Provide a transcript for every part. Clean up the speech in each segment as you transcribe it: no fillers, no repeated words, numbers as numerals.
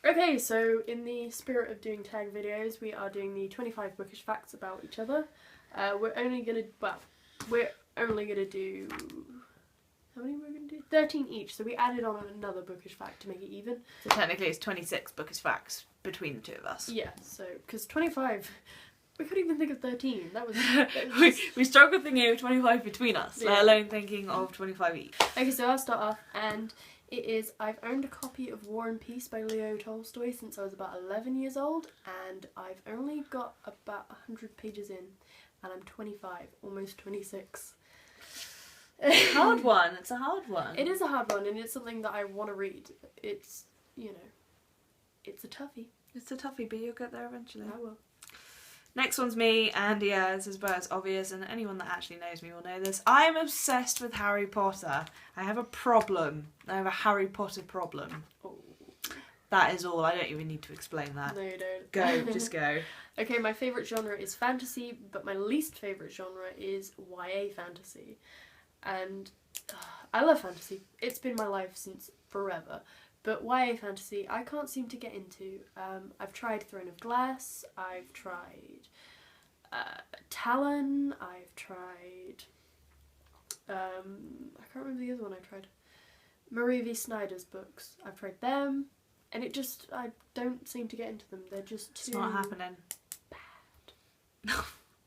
Okay, so in the spirit of doing tag videos, we are doing the 25 bookish facts about each other. We're only gonna do... How many we're gonna do? 13 each, so we added on another bookish fact to make it even. So technically it's 26 bookish facts between the two of us. Yeah, so, because 25... We couldn't even think of 13. That was we struggled thinking of 25 between us, let alone thinking of 25 each. Okay, so I'll start off, and it is, I've owned a copy of War and Peace by Leo Tolstoy since I was about 11 years old, and I've only got about 100 pages in, and I'm 25, almost 26. Hard one, it's a hard one. It is a hard one, and it's something that I want to read. It's, you know, it's a toughie. It's a toughie, but you'll get there eventually. I will. Next one's me, and yeah, it's obvious, and anyone that actually knows me will know this. I am obsessed with Harry Potter. I have a problem. I have a Harry Potter problem. Oh. That is all. I don't even need to explain that. No, you don't. Go, just go. Okay, my favourite genre is fantasy, but my least favourite genre is YA fantasy. And I love fantasy. It's been my life since forever. But YA fantasy, I can't seem to get into. I've tried Throne of Glass, I've tried Talon, I've tried... I can't remember the other one I tried. Marie V. Snyder's books. I've tried them, and it just... I don't seem to get into them. They're just too... It's not happening. Bad.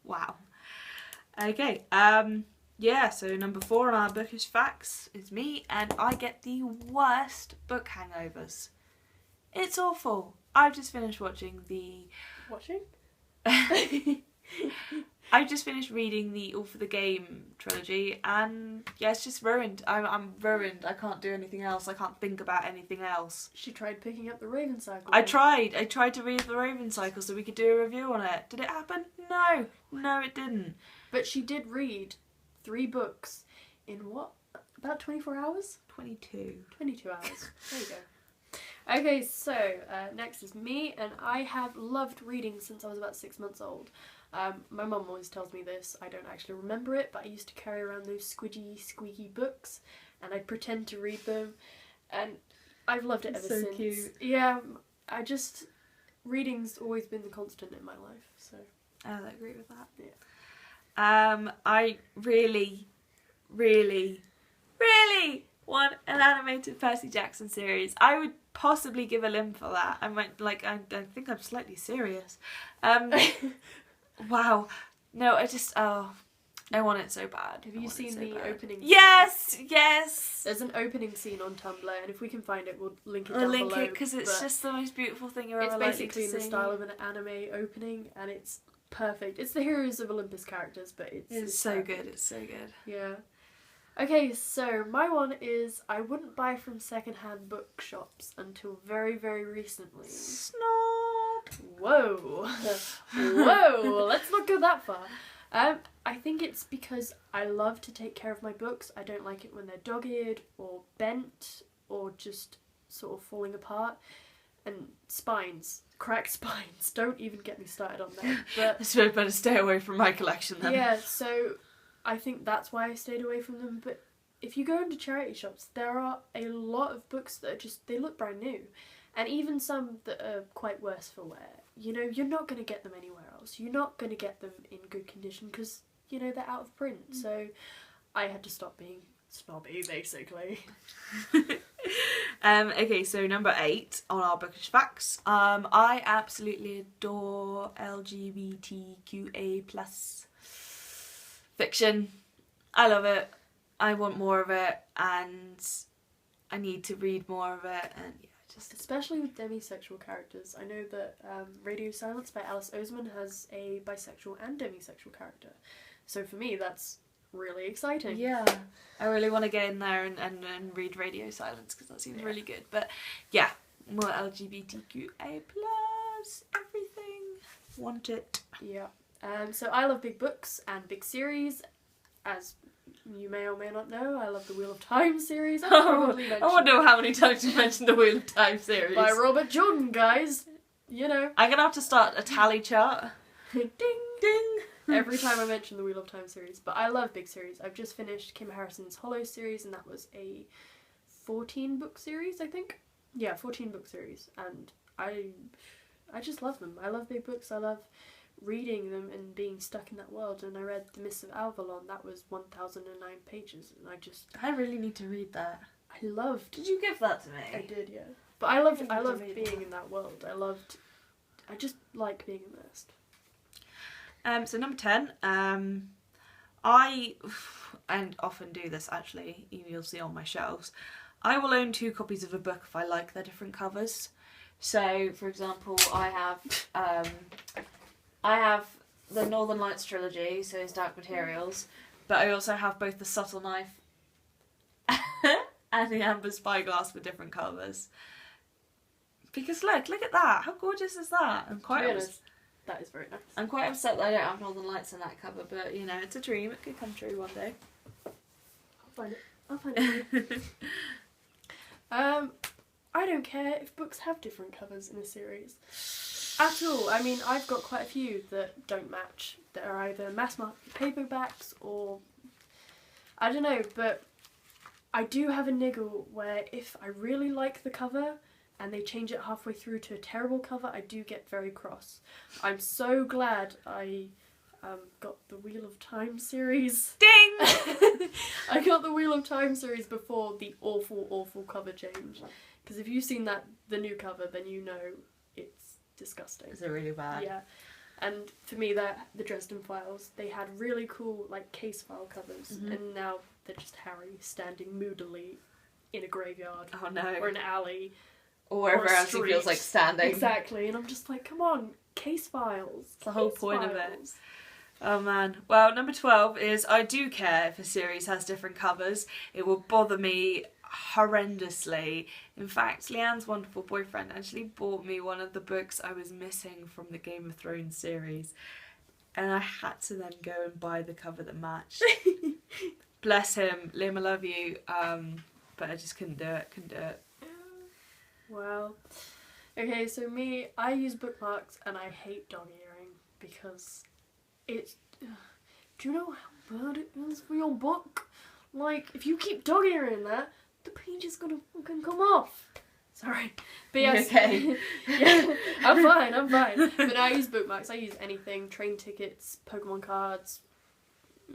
Wow. Okay, yeah, so number 4 on our bookish facts is me, and I get the worst book hangovers. It's awful. I've just finished watching the... Watching? I've just finished reading the All for the Game trilogy, and yeah, it's just ruined. I'm ruined. I can't do anything else. I can't think about anything else. She tried picking up the Raven Cycle. I tried to read the Raven Cycle so we could do a review on it. Did it happen? No. No, it didn't. But she did read 3 books in what? About 24 hours? 22. 22 hours. There you go. Okay, so next is me, and I have loved reading since I was about 6 months old. My mum always tells me this. I don't actually remember it, but I used to carry around those squidgy, squeaky books, and I'd pretend to read them, and I've loved it ever since. So cute. Yeah, reading's always been the constant in my life, so. I agree with that. Yeah. I really, really, really want an animated Percy Jackson series. I would possibly give a limb for that. I think I'm slightly serious. Wow. No, I want it so bad. Have you seen the opening scene? Yes, yes. There's an opening scene on Tumblr, and if we can find it, we'll link it down below. We'll link it because it's just the most beautiful thing you're ever likely to see. It's basically in the style of an anime opening, and it's perfect. It's the Heroes of Olympus characters, but it's so perfect. good. It's so good. Yeah. Okay, so my one is I wouldn't buy from secondhand bookshops until very, very recently. Snob. Whoa. Whoa. Let's not go that far. I think it's because I love to take care of my books. I don't like it when they're dog-eared or bent or just sort of falling apart. And spines. Cracked spines. Don't even get me started on that. But I suppose better stay away from my collection then. yeah, so I think that's why I stayed away from them. But if you go into charity shops, there are a lot of books that are just, they look brand new. And even some that are quite worse for wear. You know, you're not going to get them anywhere else. You're not going to get them in good condition because, you know, they're out of print. So I had to stop being snobby, basically. Okay, so number 8 on our bookish facts. I absolutely adore LGBTQA+ fiction. I love it. I want more of it, and I need to read more of it. And yeah, just especially with demisexual characters. I know that Radio Silence by Alice Oseman has a bisexual and demisexual character. So for me, that's really exciting. Yeah, I really want to get in there and read Radio Silence because that seems really good. But yeah, more LGBTQA+, everything. Want it. Yeah. So I love big books and big series. As you may or may not know, I love the Wheel of Time series. I wonder how many times you mentioned the Wheel of Time series. By Robert Jordan, guys. You know. I'm going to have to start a tally chart. Ding! Ding! Every time I mention the Wheel of Time series. But I love big series. I've just finished Kim Harrison's Hollow series, and that was a 14-book series, I think. Yeah, 14 book series, and I just love them. I love big books. I love reading them and being stuck in that world. And I read The Mists of Avalon. That was 1,009 pages, and I really need to read that. I loved. Did you give that to me? I did, yeah. But I loved being in that world. I just like being immersed. So number 10, I and often do this actually, you'll see on my shelves. I will own 2 copies of a book if I like their different covers. So, for example, I have the Northern Lights trilogy, so it's Dark Materials, but I also have both the Subtle Knife and the Amber Spyglass with different covers. Because look at that! How gorgeous is that? That is very nice. I'm quite upset that I don't have Northern Lights in that cover, but you know, it's a dream. It could come true one day. I'll find it. I don't care if books have different covers in a series at all. I mean, I've got quite a few that don't match. That are either mass market paperbacks or I don't know. But I do have a niggle where if I really like the cover and they change it halfway through to a terrible cover, I do get very cross. I'm so glad I got the Wheel of Time series. Ding! I got the Wheel of Time series before the awful, awful cover change. Because if you've seen the new cover, then you know it's disgusting. Is it really bad? Yeah. And for me, the Dresden Files, they had really cool case file covers, and now they're just Harry standing moodily in a graveyard. Oh no. Or an alley. Or wherever else he feels like standing. Exactly, and I'm just like, come on, case files. It's the whole point of it. Oh man. Well, number 12 is I do care if a series has different covers. It will bother me horrendously. In fact, Lianne's wonderful boyfriend actually bought me one of the books I was missing from the Game of Thrones series. And I had to then go and buy the cover that matched. Bless him. Liam, I love you. But I just couldn't do it. Well, okay, so me, I use bookmarks and I hate dog earing because it's... do you know how bad it is for your book? Like, if you keep dog earing that, the page is gonna fucking come off. Sorry. But yes. Okay. Yeah, I'm fine. But I use bookmarks. I use anything, train tickets, Pokemon cards,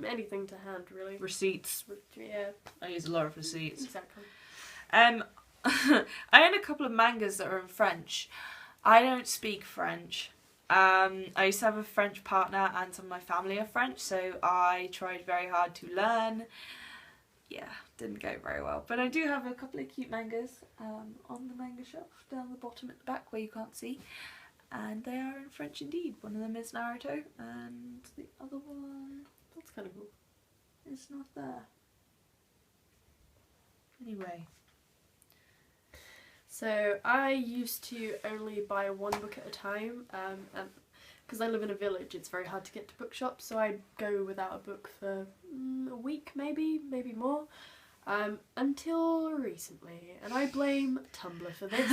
anything to hand, really. Receipts. Yeah. I use a lot of receipts. Exactly. I own a couple of mangas that are in French. I don't speak French. I used to have a French partner and some of my family are French, so I tried very hard to learn. Yeah, didn't go very well. But I do have a couple of cute mangas on the manga shelf down the bottom at the back where you can't see. And they are in French indeed. One of them is Naruto and the other one... That's kind of cool. It's not there. Anyway. So I used to only buy one book at a time, and because I live in a village, it's very hard to get to bookshops, so I'd go without a book for a week, maybe more, until recently, and I blame Tumblr for this.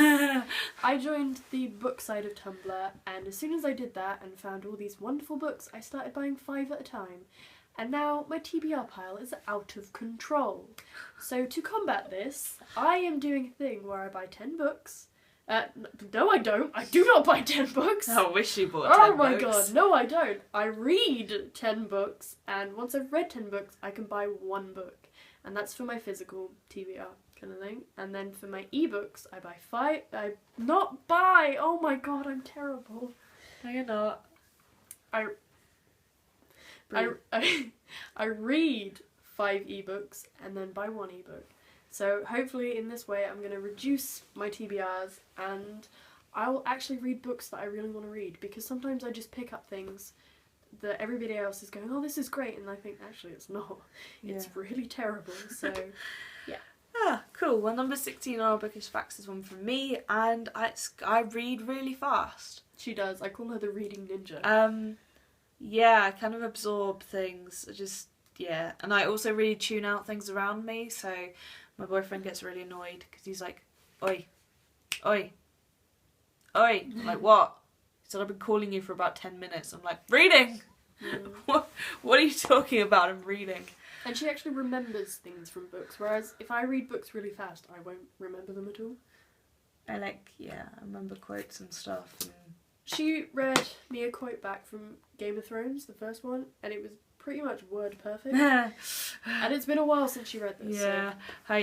I joined the book side of Tumblr, and as soon as I did that and found all these wonderful books, I started buying 5 at a time. And now my TBR pile is out of control. So to combat this, I am doing a thing where I buy 10 books. No I don't. I do not buy 10 books. I wish you bought 10 Oh my books. god, no I don't. I read 10 books, and once I've read 10 books, I can buy 1 book. And that's for my physical TBR kind of thing. And then for my ebooks, I buy 5. Oh my god, I'm terrible. No, you're not. I read 5 ebooks and then buy 1 ebook. So hopefully in this way I'm going to reduce my TBRs and I will actually read books that I really want to read, because sometimes I just pick up things that everybody else is going, oh this is great, and I think actually it's not. It's really terrible. So yeah. Ah, cool. Well, number 16 on our Bookish Facts is one from me, and I read really fast. She does. I call her the reading ninja. Yeah, I kind of absorb things. And I also really tune out things around me, so my boyfriend gets really annoyed because he's like, oi, oi, oi. I'm like, what? He said, I've been calling you for about 10 minutes. I'm like, reading! What are you talking about? I'm reading. And she actually remembers things from books, whereas if I read books really fast, I won't remember them at all. I remember quotes and stuff. And... She read me a quote back from Game of Thrones, the first one, and it was pretty much word perfect. And it's been a while since she read this. Yeah, so.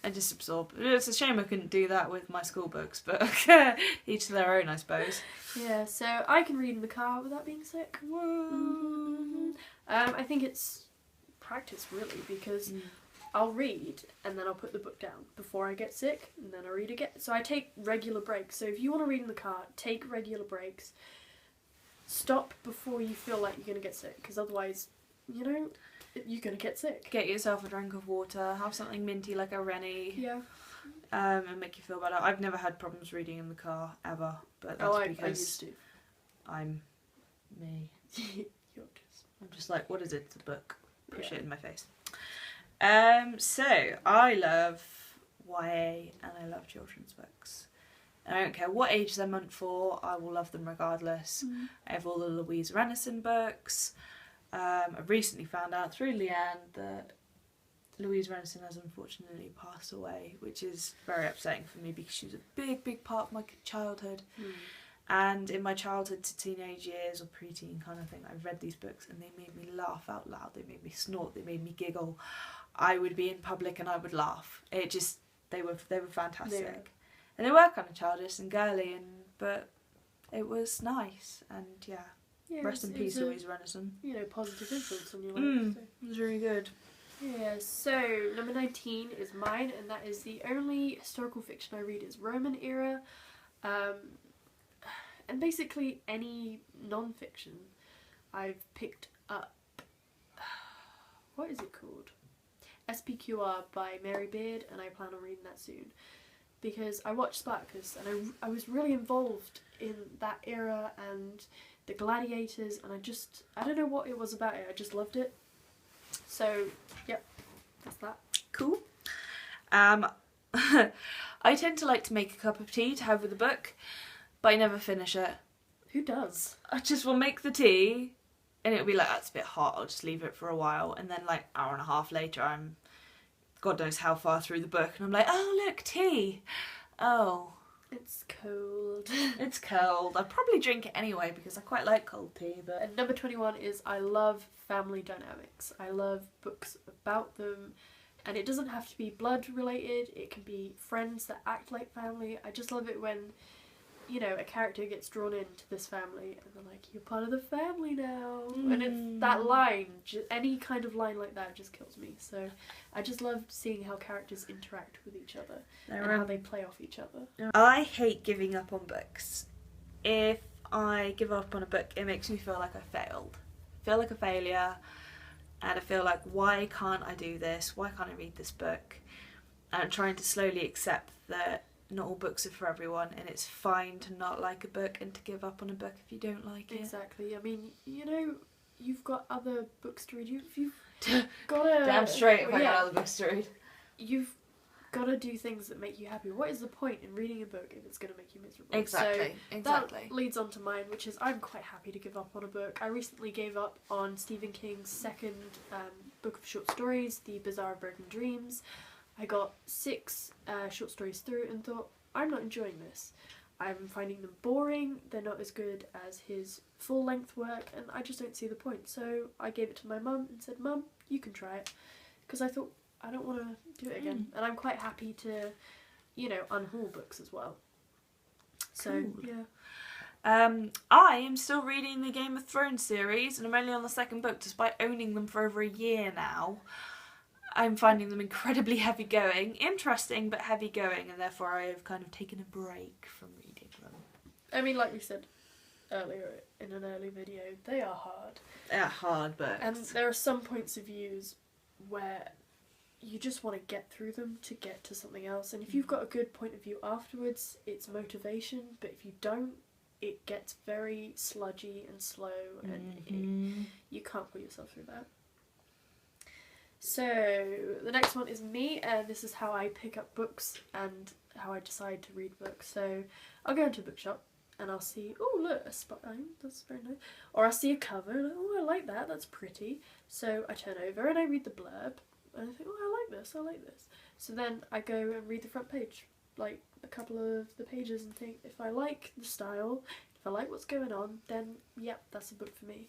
I just absorb. It's a shame I couldn't do that with my school books, but each to their own, I suppose. Yeah, so I can read in the car without being sick. Whoa. I think it's practice, really, because I'll read and then I'll put the book down before I get sick, and then I read again. So I take regular breaks. So if you want to read in the car, take regular breaks. Stop before you feel like you're going to get sick, because otherwise, you're going to get sick. Get yourself a drink of water, have something minty like a Rennie. Yeah. And make you feel better. I've never had problems reading in the car, ever. But that's because I used to. I'm me. I'm just like, what is it? It's a book. Push it in my face. So, I love YA and I love children's books. And I don't care what age they're meant for, I will love them regardless. I have all the Louise Renison books. I've recently found out through Lianne that Louise Renison has unfortunately passed away, which is very upsetting for me because she was a big, big part of my childhood. And in my childhood to teenage years or preteen kind of thing, I read these books and they made me laugh out loud. They made me snort. They made me giggle. I would be in public and I would laugh. They were fantastic. Yeah. And they were kind of childish and girly, but it was nice. And rest in peace, Louise Renison. Positive influence on your life. So. It was really good. Yeah, so number 19 is mine, and that is the only historical fiction I read is Roman era. And basically any non-fiction I've picked up. What is it called? SPQR by Mary Beard, and I plan on reading that soon. Because I watched Spartacus and I was really involved in that era and the gladiators, and I don't know what it was about it, I just loved it. So, yep, that's that. Cool. I tend to like to make a cup of tea to have with a book, but I never finish it. Who does? I just will make the tea and it'll be like, that's a bit hot, I'll just leave it for a while, and then like hour and a half later I'm God knows how far through the book and I'm like, oh look, tea. Oh. It's cold. It's cold. I'd probably drink it anyway because I quite like cold tea, but... And number 21 is I love family dynamics. I love books about them, and it doesn't have to be blood related, it can be friends that act like family. I just love it when, a character gets drawn into this family and they're like, you're part of the family now. And it's that line, any kind of line like that just kills me. So I just love seeing how characters interact with each other and how they play off each other. I hate giving up on books. If I give up on a book, it makes me feel like I failed. I feel like a failure, and I feel like, why can't I do this? Why can't I read this book? And I'm trying to slowly accept that not all books are for everyone, and it's fine to not like a book and to give up on a book if you don't like it. Exactly. I mean, you've got other books to read. You've got to... Damn straight if I got other books to read. You've got to do things that make you happy. What is the point in reading a book if it's going to make you miserable? Exactly. That leads on to mine, which is I'm quite happy to give up on a book. I recently gave up on Stephen King's second book of short stories, The Bazaar of Broken Dreams. I got 6 short stories through and thought, I'm not enjoying this. I'm finding them boring, they're not as good as his full-length work, and I just don't see the point. So I gave it to my mum and said, Mum, you can try it. Because I thought, I don't want to do it again. And I'm quite happy to, unhaul books as well. So, cool. Yeah. I am still reading the Game of Thrones series, and I'm only on the second book, despite owning them for over a year now. I'm finding them incredibly heavy going, interesting but heavy going, and therefore I have kind of taken a break from reading them. I mean, like we said earlier in an early video, they are hard. They are hard, but... And there are some points of views where you just want to get through them to get to something else, and if you've got a good point of view afterwards, it's motivation, but if you don't, it gets very sludgy and slow, and you can't put yourself through that. So, the next one is me, and this is how I pick up books and how I decide to read books. So, I'll go into a bookshop and I'll see, oh look, a spine, that's very nice. Or I'll see a cover and oh, I like that, that's pretty. So I turn over and I read the blurb and I think, oh, I like this. So then I go and read the front page. like a couple of the pages and think, if I like the style, if I like what's going on, then yep, that's a book for me.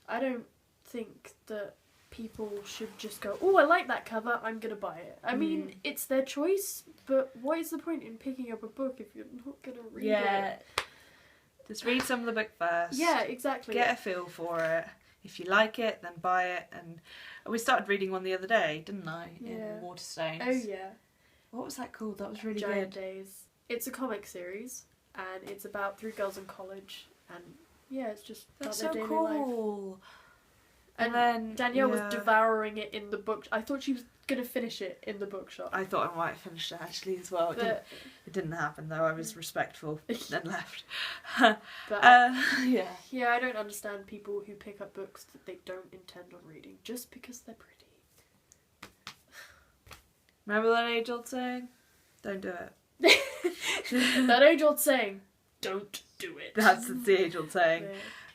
I don't think that people should just go, oh, I like that cover, I'm gonna buy it. I mean, it's their choice, but what is the point in picking up a book if you're not gonna read it? Just read some of the book first. Yeah, exactly. Get a feel for it. If you like it, then buy it. And we started reading one the other day, didn't I? In Waterstones. Oh yeah. What was that called? That was really Giant good. Days. It's a comic series, and it's about 3 girls in college, and yeah, it's just about That's their so daily cool. life. And then Danielle was devouring it in the book. I thought she was gonna finish it in the bookshop. I thought I might have finished it actually as well. It didn't happen though. I was respectful and left. But yeah, I don't understand people who pick up books that they don't intend on reading just because they're pretty. Remember that age-old saying? Don't do it. That age-old saying, don't do it. That's the age-old saying. Yeah.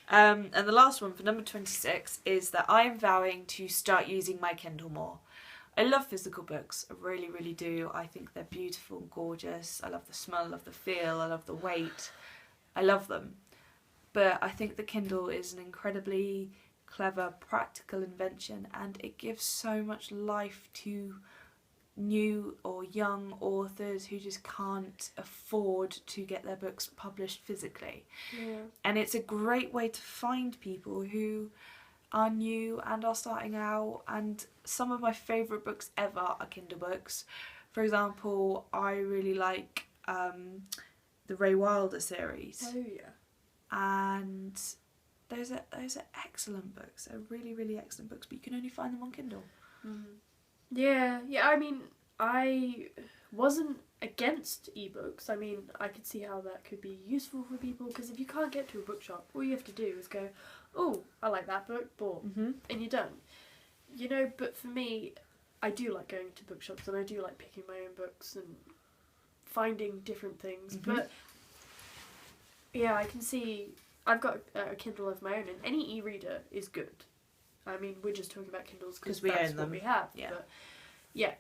And the last one for number 26 is that I am vowing to start using my Kindle more. I love physical books, I really, really do. I think they're beautiful and gorgeous. I love the smell, I love the feel, I love the weight. I love them. But I think the Kindle is an incredibly clever, practical invention, and it gives so much life to new or young authors who just can't afford to get their books published physically. Yeah. And it's a great way to find people who are new and are starting out, and some of my favourite books ever are Kindle books. For example, I really like the Ray Wilder series. Oh yeah. And those are excellent books. They're really, really excellent books, but you can only find them on Kindle. Yeah, I mean, I wasn't against ebooks. I mean, I could see how that could be useful for people, because if you can't get to a bookshop, all you have to do is go, oh, I like that book, bought, and you're done. You know, but for me, I do like going to bookshops, and I do like picking my own books and finding different things, but yeah, I can see, I've got a Kindle of my own, and any e-reader is good. I mean, we're just talking about Kindles because we that's own what them. we have. Yeah. But yeah,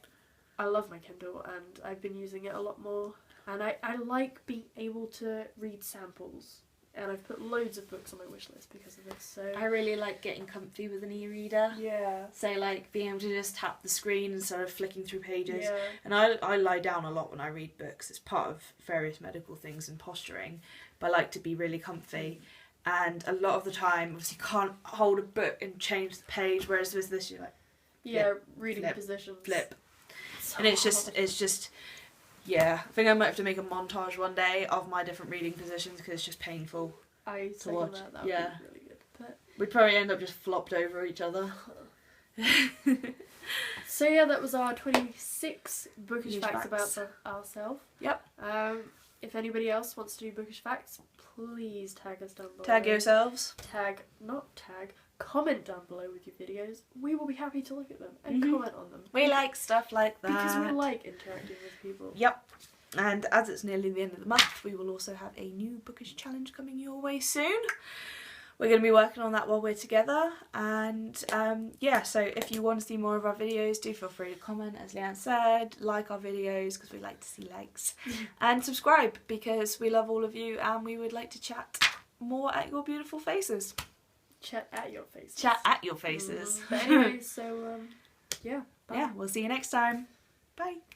I love my Kindle, and I've been using it a lot more. And I like being able to read samples. And I've put loads of books on my wish list because of this. So I really like getting comfy with an e-reader. yeah. So like being able to just tap the screen and sort of flicking through pages. Yeah. And I lie down a lot when I read books. It's part of various medical things and posturing. But I like to be really comfy. And a lot of the time, obviously, you can't hold a book and change the page, whereas with this, you're like, reading flip, positions. flip. So And it's just, yeah. I think I might have to make a montage one day of my different reading positions because it's just painful. I to second watch. that. That would Yeah. be really good. But We'd probably end up just flopped over each other. so yeah, that was our 26 bookish Bookish facts facts. about ourselves. Yep. If anybody else wants to do bookish facts, please tag us down below. Tag yourselves. Comment down below with your videos. We will be happy to look at them and comment on them. We like stuff like that. Because we like interacting with people. Yep. And as it's nearly the end of the month, we will also have a new bookish challenge coming your way soon. We're going to be working on that while we're together. And yeah, so if you want to see more of our videos, do feel free to comment, as Lianne said, like our videos because we like to see likes, and subscribe because we love all of you and we would like to chat more at your beautiful faces. Chat at your faces. Chat at your faces. But anyway, so yeah, bye. Yeah, we'll see you next time. Bye.